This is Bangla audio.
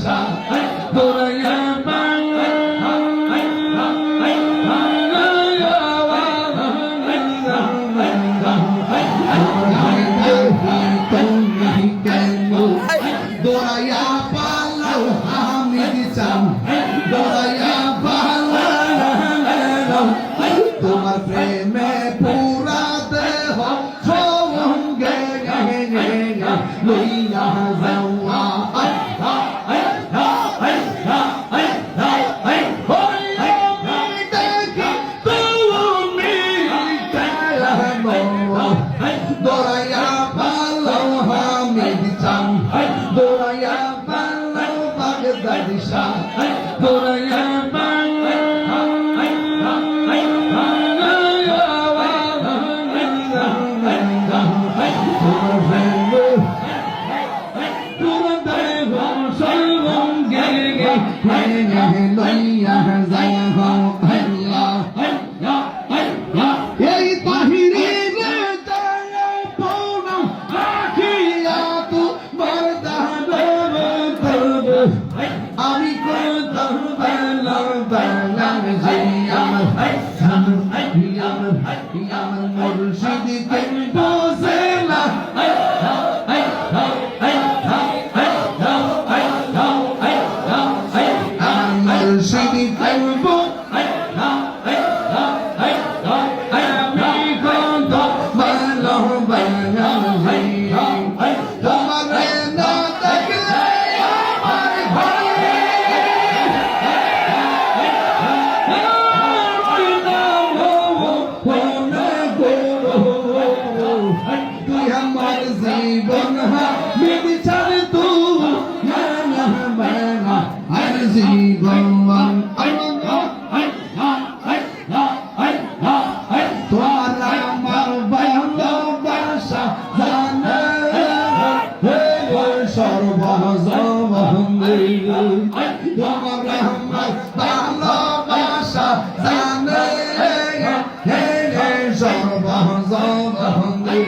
দিশা দৌড়াইয়া দৌড়াইয়া পালাও হামিদ চাম দৌড়াইয়া পালাও তোমার প্রেমে পুরা দেহ সঙ্গে লইয়া যাওয়া দৌড়াইয়া পালাও হামিদ চাম দৌড়াইয়া পালাও বাগদাদ শাহ দৌড়াইয়া এই তাহিরের আমি করতাম বেলার যে আমার মুর্শিদকে বসে না মুর্শিদকে জীবন হামিদ চার তু জীবন তোমার আমার ভালোবাসা জানে সর্বজবন্দে তোমার আমার ভালোবাসা জানে সর্বজবন্দে